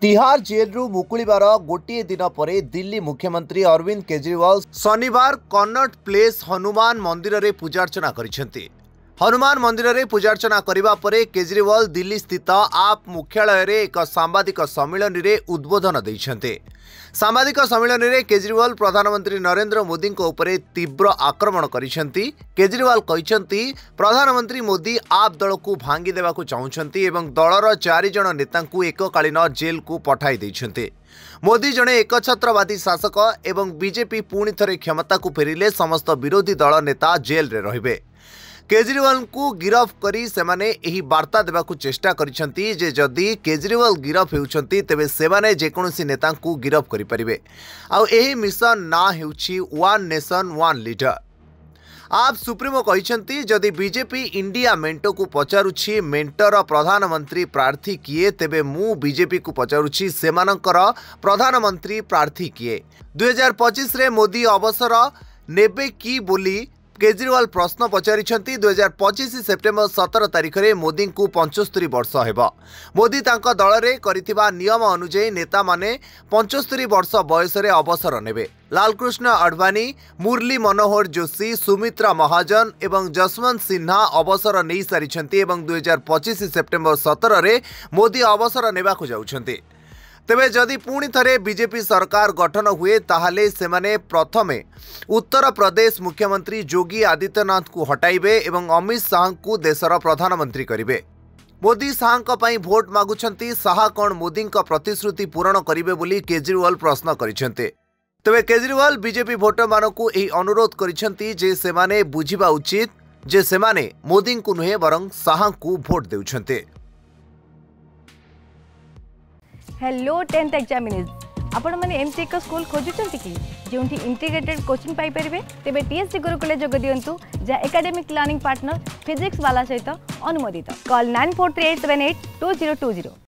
तिहार जेलु मुकुलिबार गोटे दिन पर दिल्ली मुख्यमंत्री अरविंद केजरीवाल शनिवार कन्नट प्लेस हनुमान मंदिर में पूजार्चना करिसेंती। हनुमान मंदिर में पूजार्चना करने पर केजरीवाल दिल्ली स्थित आप मुख्यालय रे एक सांबादिक सम्मेलन में उद्बोधन देइछन्ते। सांबादिक सम्मेलन में केजरीवाल प्रधानमंत्री नरेंद्र मोदी उपर तीव्र आक्रमण करिसेंती। केजरीवाल कहिसेंती प्रधानमंत्री मोदी आप दल को भांगी देवाकू चाहुछन्ती एवं दलर 4 जण नेतांकू एककालीन जेल को पठाई दैछन्ते। मोदी जड़े एकछत्रवादी शासक एवं बीजेपी पुणी थरे क्षमता को फेरिले समस्त विरोधी दल नेता जेल रे रहिबे। केजरीवाल को गिरफ करी सेमाने एही वार्ता देबाकू चेष्टा करिसेंती जे जदि केजरीवाल गिरफ हेउछन्ती तेबे सेमाने जेकोनोसी नेता को गिरफ करि परिबे। आउ एही मिशन ना हेउछि वन नेशन वन लीडर। आप सुप्रीमो कहिसेंती जदि बीजेपी इंडिया मेंटो को पचारुछि मेंटर प्रधानमंत्री प्रार्थी किए तेबे मु बीजेपी को पचारुछि सेमानकर प्रधानमंत्री प्रार्थी किए। 2025 रे मोदी अवसर नेबे की बोली केजरीवाल प्रश्न पचारि। 2025 सेप्टेम्बर 17 तारिख में मोदी को 75 वर्ष हेबा। मोदी तांका दल रे करिथिबा नियम अनुसार नेता माने 75 वर्ष बयस रे अवसर नेबे। लालकृष्ण अडवाणी, मुरली मनोहर जोशी, सुमित्रा महाजन एवं जसवंत सिन्हा अवसर नहीं सारिछन्ती एवं 2025 सेप्टेम्बर 17 रे मोदी अवसर नेबाकू जाउछन्ती। तेबे जदि पुणी थरे बीजेपी सरकार गठन हुए ताहले सेमाने प्रथमे उत्तर प्रदेश मुख्यमंत्री योगी आदित्यनाथ को हटाइबे एवं अमित शाह को देशर प्रधानमंत्री करिवे। मोदी शाह पई भोट मागुछन्ती। शाह कौन मोदी प्रतिश्रुति पूरण करिवे बोली केजरीवाल प्रश्न करिसेंते। तेबे केजरीवाल बीजेपी भोटर मानकू एही अनुरोध करिसेंती जे सेमाने बुझिबा उचित जे सेमाने मोदी को नुहे बरं शाह को भोट देउछन्ते। हेलो 10th एग्जामिनीज आपण माने एमसी एक स्कूल खोजुचंती कि जोंठी इंटीग्रेटेड कोचिंग पाई परिबे तेबे टीएससी गुरुकुले जोग दियंतु जा एकेडमिक लर्निंग पार्टनर फिजिक्स वाला सहित अनुमोदित। कॉल 9438782020।